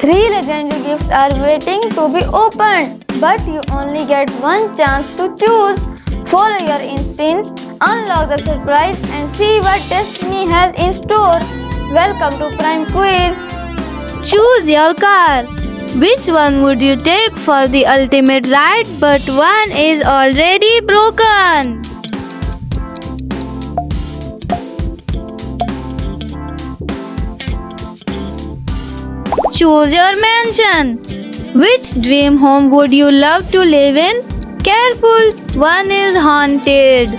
Three legendary gifts are waiting to be opened, but you only get one chance to choose. Follow your instincts, unlock the surprise, and see what destiny has in store. Welcome to Prime Quiz. Choose your car. Which one would you take for the ultimate ride, but one is already broken? Choose your mansion. Which dream home would you love to live in? Careful, one is haunted.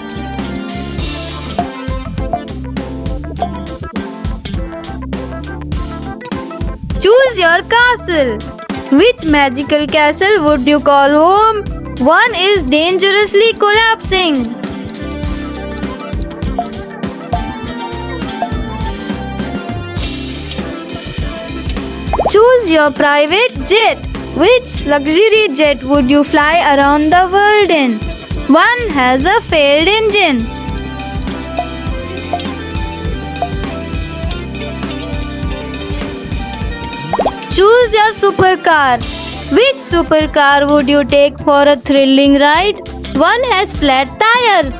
Choose your castle. Which magical castle would you call home? One is dangerously collapsing. Choose your private jet. Which luxury jet would you fly around the world in? One has a failed engine. Choose your supercar. Which supercar would you take for a thrilling ride? One has flat tires.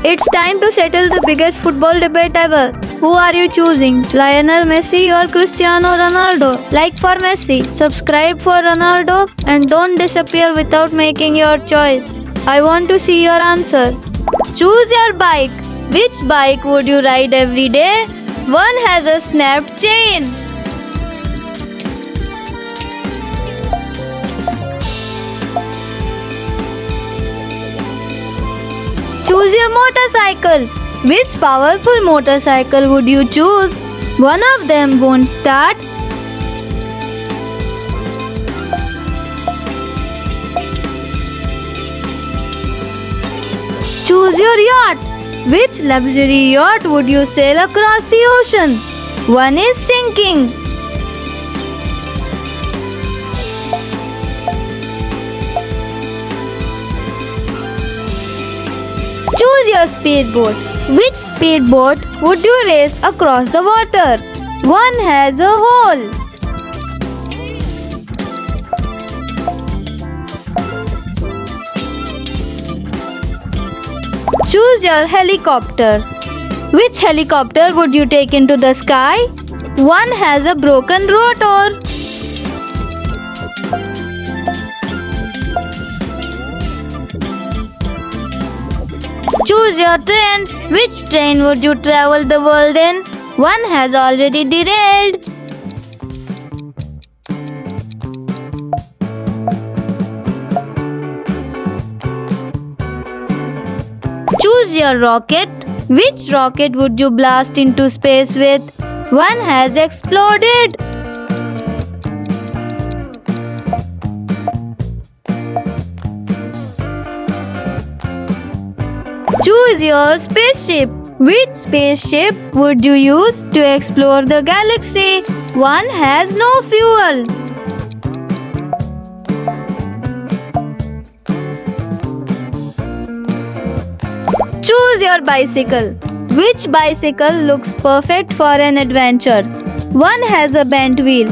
It's time to settle the biggest football debate ever. Who are you choosing? Lionel Messi or Cristiano Ronaldo? Like for Messi, subscribe for Ronaldo, and don't disappear without making your choice. I want to see your answer. Choose your bike. Which bike would you ride every day? One has a snapped chain. Choose your motorcycle. Which powerful motorcycle would you choose? One of them won't start. Choose your yacht. Which luxury yacht would you sail across the ocean? One is sinking. Choose your speedboat. Which speedboat would you race across the water? One has a hole. Choose your helicopter. Which helicopter would you take into the sky? One has a broken rotor. Choose your train. Which train would you travel the world in? One has already derailed. Choose your rocket. Which rocket would you blast into space with? One has exploded. Choose your spaceship. Which spaceship would you use to explore the galaxy? One has no fuel. Choose your bicycle. Which bicycle looks perfect for an adventure? One has a bent wheel.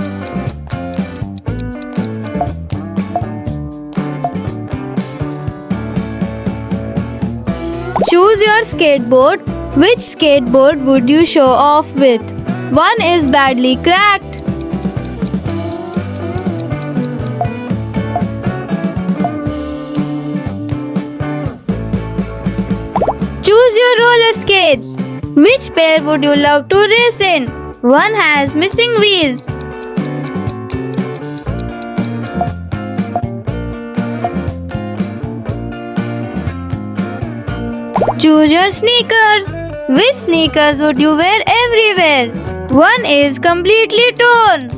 Choose your skateboard. Which skateboard would you show off with? One is badly cracked. Choose your roller skates. Which pair would you love to race in? One has missing wheels. Choose your sneakers. Which sneakers would you wear everywhere? One is completely torn.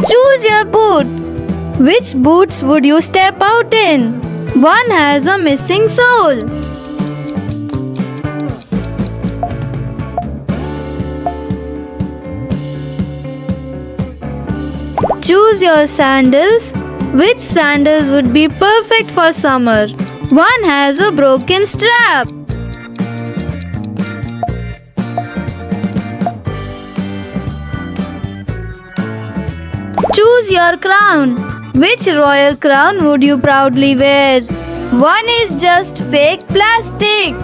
Choose your boots. Which boots would you step out in? One has a missing sole. Choose your sandals. Which sandals would be perfect for summer? One has a broken strap. Choose your crown. Which royal crown would you proudly wear? One is just fake plastic.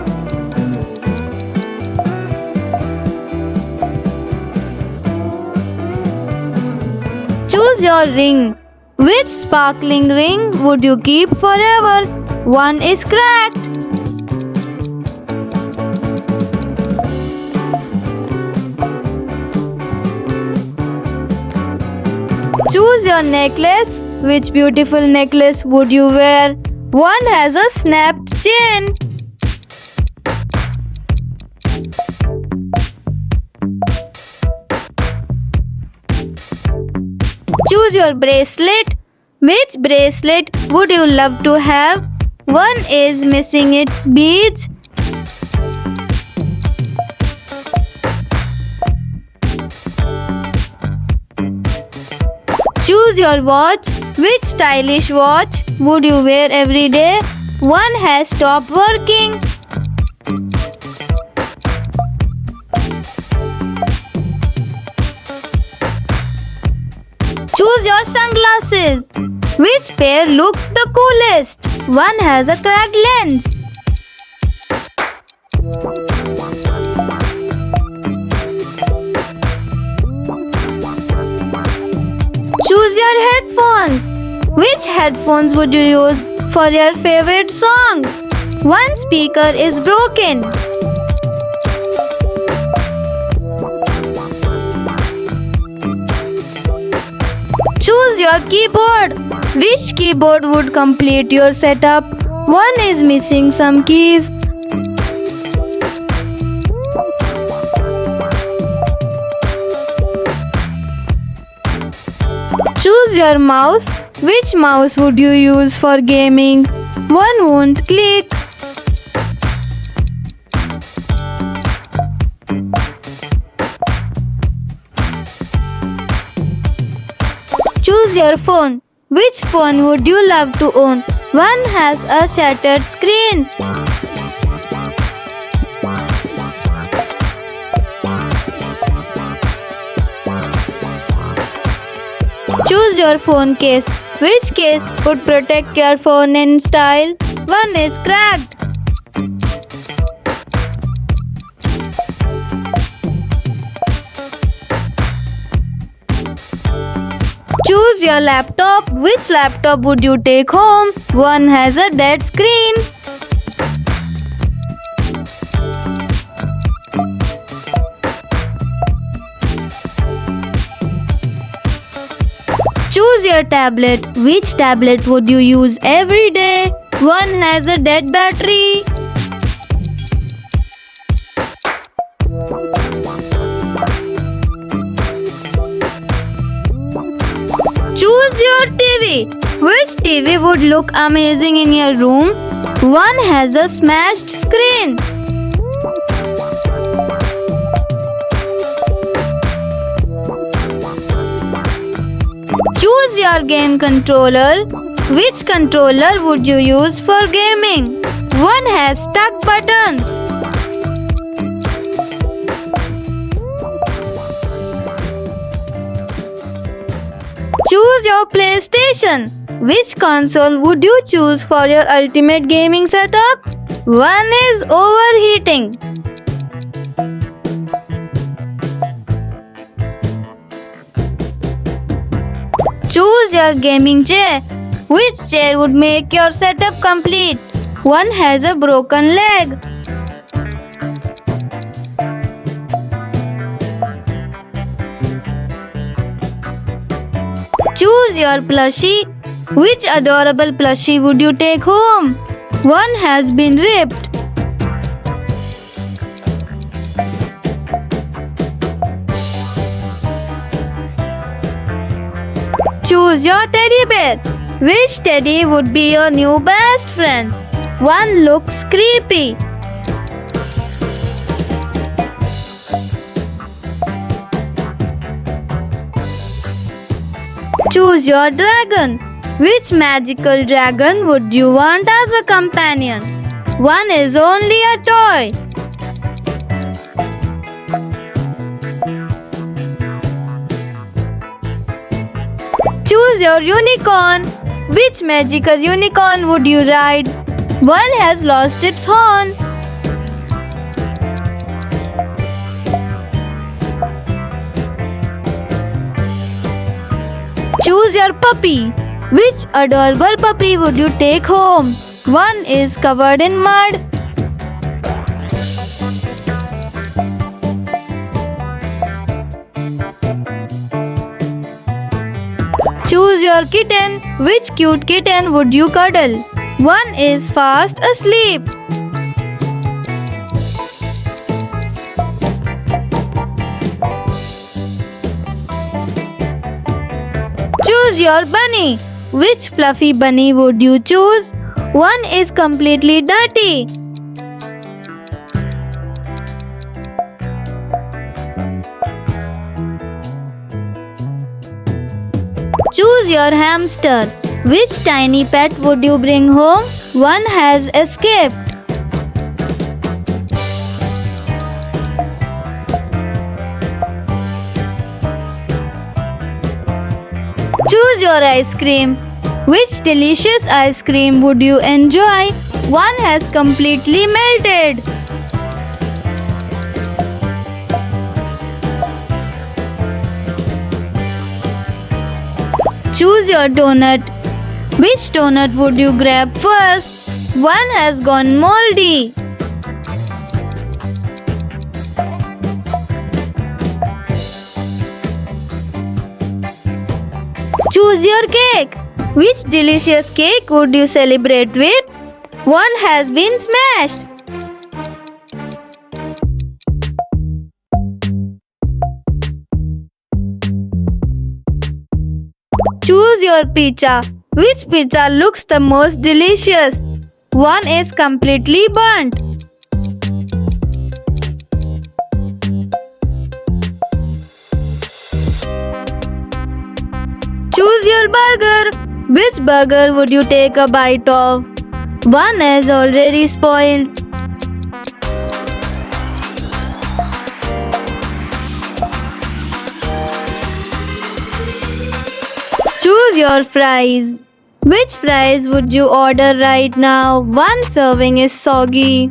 Choose your ring. Which sparkling ring would you keep forever? One is cracked. Choose your necklace. Which beautiful necklace would you wear? One has a snapped chain. Choose your bracelet. Which bracelet would you love to have? One is missing its beads. Choose your watch. Which stylish watch would you wear every day? One has stopped working. Choose your sunglasses. Which pair looks the coolest? One has a cracked lens. Choose your headphones. Which headphones would you use for your favorite songs? One speaker is broken. Choose your keyboard. Which keyboard would complete your setup? One is missing some keys. Choose your mouse. Which mouse would you use for gaming? One won't click. Choose your phone. Which phone would you love to own? One has a shattered screen. Choose your phone case. Which case would protect your phone in style? One is cracked. Choose your laptop. Which laptop would you take home? One has a dead screen. Choose your tablet. Which tablet would you use every day? One has a dead battery. Choose your TV. Which TV would look amazing in your room? One has a smashed screen. Choose your game controller. Which controller would you use for gaming? One has stuck buttons. Choose your PlayStation. Which console would you choose for your ultimate gaming setup? One is overheating. Choose your gaming chair. Which chair would make your setup complete? One has a broken leg. Choose your plushie. Which adorable plushie would you take home? One has been ripped. Choose your teddy bear. Which teddy would be your new best friend? One looks creepy. Choose your dragon. Which magical dragon would you want as a companion? One is only a toy. Choose your unicorn. Which magical unicorn would you ride? One has lost its horn. Choose your puppy. Which adorable puppy would you take home? One is covered in mud. Choose your kitten. Which cute kitten would you cuddle? One is fast asleep. Choose your bunny. Which fluffy bunny would you choose? One is completely dirty. Choose your hamster. Which tiny pet would you bring home? One has escaped. Choose your ice cream. Which delicious ice cream would you enjoy? One has completely melted. Choose your donut. Which donut would you grab first? One has gone moldy. Choose your cake. Which delicious cake would you celebrate with? One has been smashed. Choose your pizza. Which pizza looks the most delicious? One is completely burnt. Choose your burger. Which burger would you take a bite of? One is already spoiled. Choose your fries. Which fries would you order right now? One serving is soggy.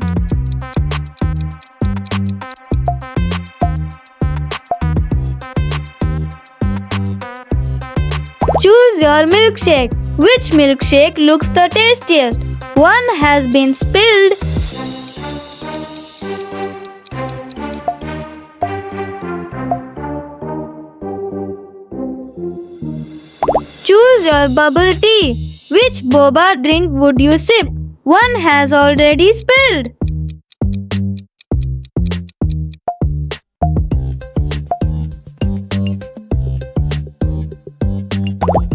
Choose your milkshake. Which milkshake looks the tastiest? One has been spilled. Choose your bubble tea. Which boba drink would you sip? One has already spilled.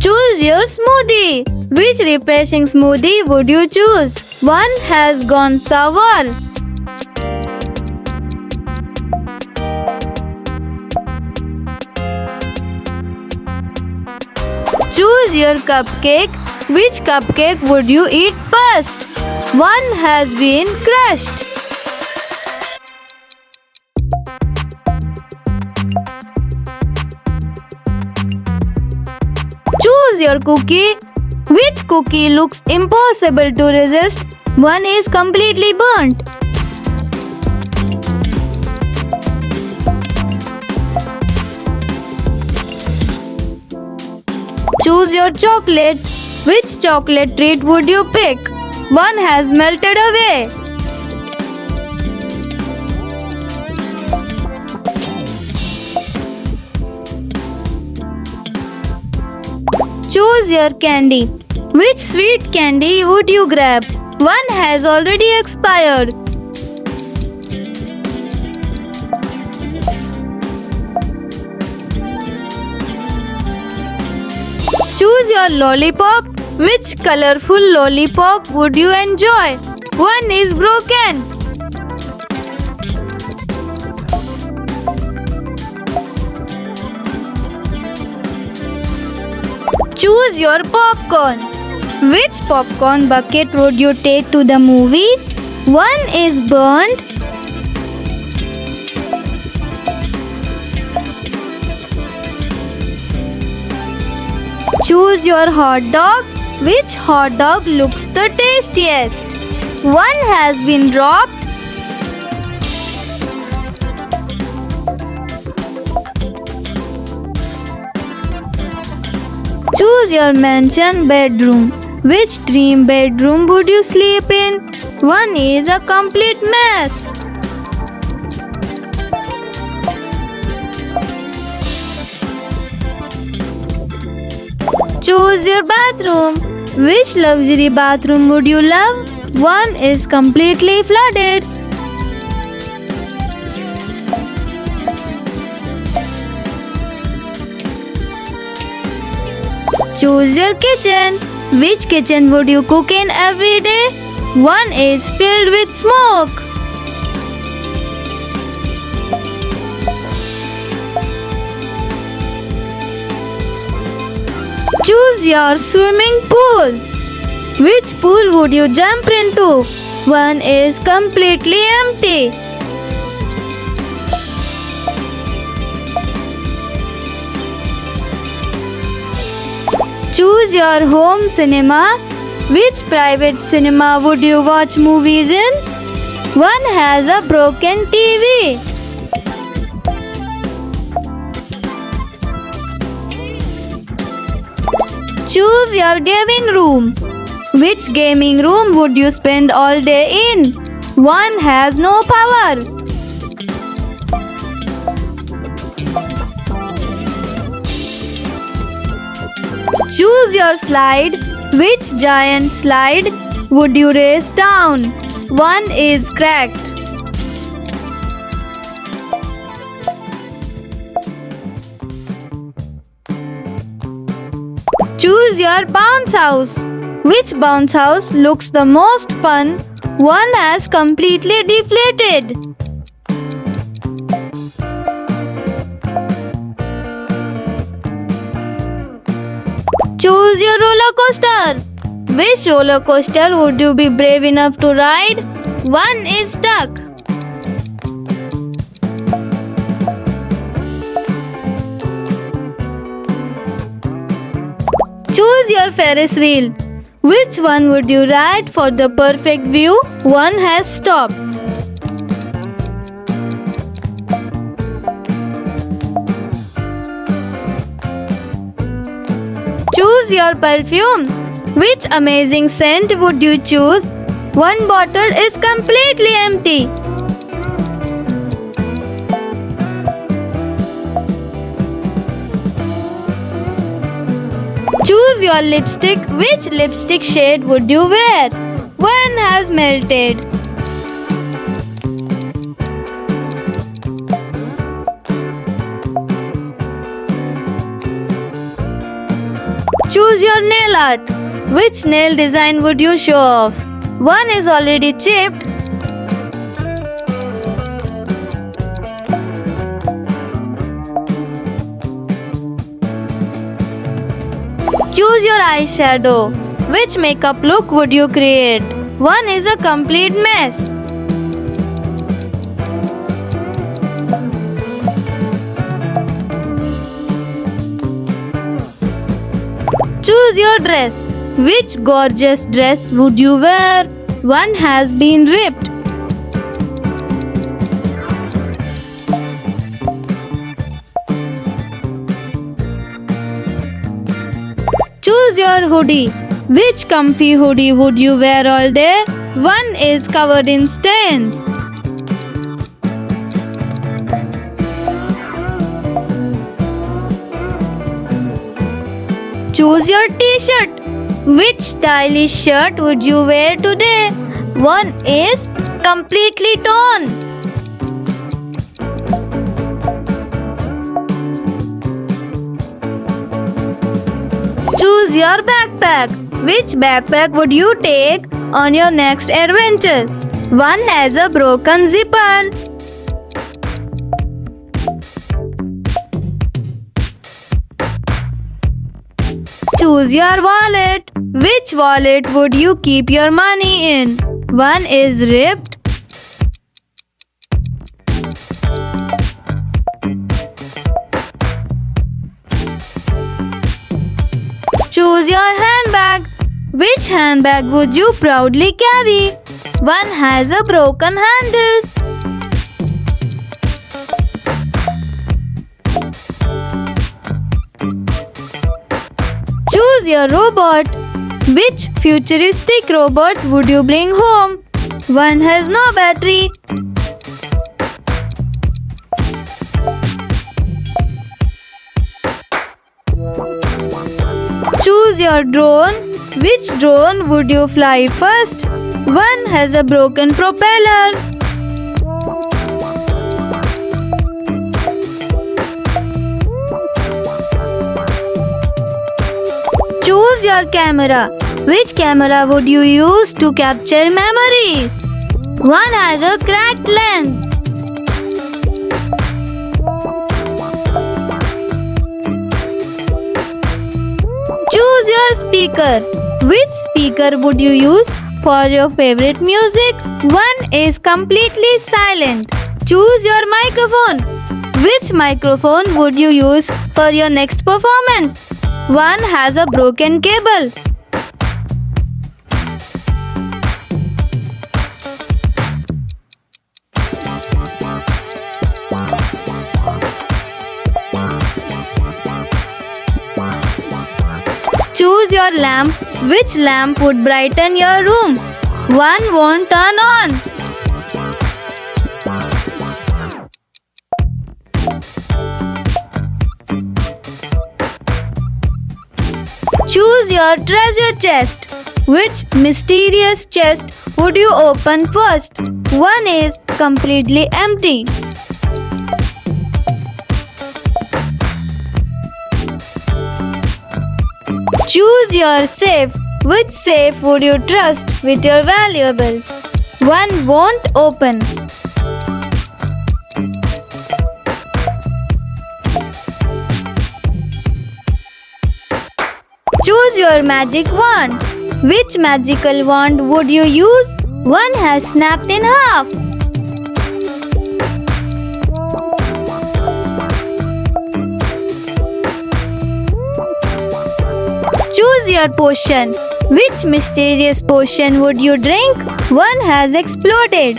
Choose your smoothie. Which refreshing smoothie would you choose? One has gone sour. Choose your cupcake. Which cupcake would you eat first? One has been crushed. Choose your cookie. Which cookie looks impossible to resist? One is completely burnt. Choose your chocolate. Which chocolate treat would you pick? One has melted away. Choose your candy. Which sweet candy would you grab? One has already expired. Choose your lollipop. Which colorful lollipop would you enjoy? One is broken. Choose your popcorn. Which popcorn bucket would you take to the movies? One is burnt. Choose your hot dog. Which hot dog looks the tastiest? One has been dropped. Choose your mansion bedroom. Which dream bedroom would you sleep in? One is a complete mess. Choose your bathroom. Which luxury bathroom would you love? One is completely flooded. Choose your kitchen. Which kitchen would you cook in every day? One is filled with smoke. Choose your swimming pool. Which pool would you jump into? One is completely empty. Choose your home cinema. Which private cinema would you watch movies in? One has a broken TV. Choose your gaming room. Which gaming room would you spend all day in? One has no power. Choose your slide. Which giant slide would you race down? One is cracked. Choose your bounce house. Which bounce house looks the most fun? One has completely deflated. Choose your roller coaster. Which roller coaster would you be brave enough to ride? One is stuck. Choose your Ferris wheel. Which one would you ride for the perfect view? One has stopped. Choose your perfume. Which amazing scent would you choose? One bottle is completely empty. Choose your lipstick. Which lipstick shade would you wear? One has melted. Choose your nail art. Which nail design would you show off? One is already chipped. Choose your eyeshadow. Which makeup look would you create? One is a complete mess. Choose your dress. Which gorgeous dress would you wear? One has been ripped. Choose your hoodie. Which comfy hoodie would you wear all day? One is covered in stains. Choose your t-shirt. Which stylish shirt would you wear today? One is completely torn. Choose your backpack. Which backpack would you take on your next adventure? One has a broken zipper. Choose your wallet. Which wallet would you keep your money in? One is ripped. Choose your handbag. Which handbag would you proudly carry? One has a broken handle. Choose your robot. Which futuristic robot would you bring home? One has no battery. Choose your drone. Which drone would you fly first? One has a broken propeller. Choose your camera. Which camera would you use to capture memories? One has a cracked lens. Choose your speaker. Which speaker would you use for your favorite music? One is completely silent. Choose your microphone. Which microphone would you use for your next performance? One has a broken cable. Choose your lamp. Which lamp would brighten your room? One won't turn on. Choose your treasure chest. Which mysterious chest would you open first? One is completely empty. Choose your safe. Which safe would you trust with your valuables? One won't open. Choose your magic wand. Which magical wand would you use? One has snapped in half. Choose your potion. Which mysterious potion would you drink? One has exploded.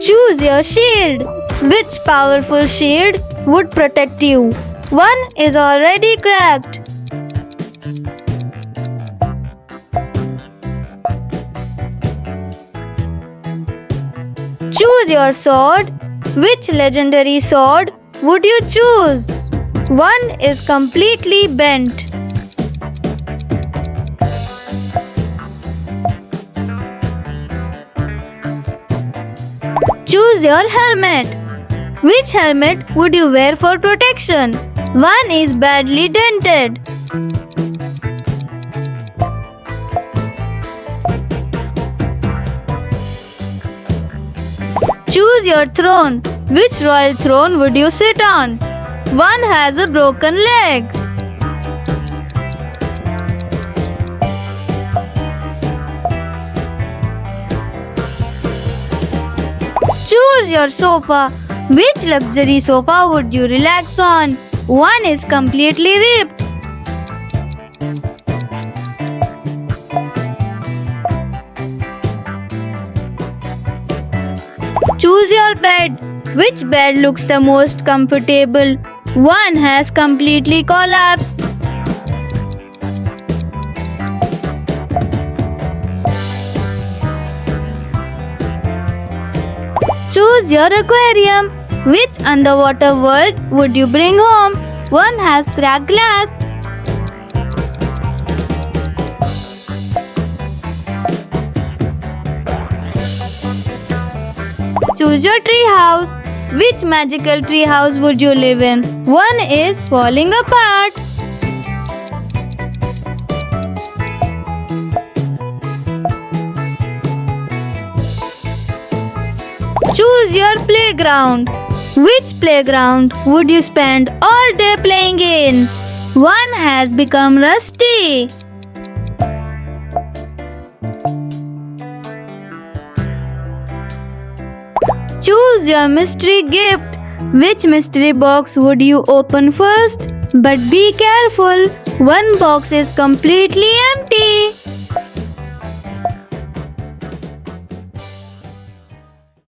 Choose your shield. Which powerful shield would protect you? One is already cracked. Choose your sword. Which legendary sword would you choose? One is completely bent. Choose your helmet. Which helmet would you wear for protection? One is badly dented. Choose your throne. Which royal throne would you sit on? One has a broken leg. Choose your sofa. Which luxury sofa would you relax on? One is completely ripped. Choose your bed. Which bed looks the most comfortable? One has completely collapsed. Choose your aquarium. Which underwater world would you bring home? One has cracked glass. Choose your tree house. Which magical tree house would you live in? One is falling apart. Choose your playground. Which playground would you spend all day playing in? One has become rusty. Choose your mystery gift. Which mystery box would you open first? But be careful, one box is completely empty.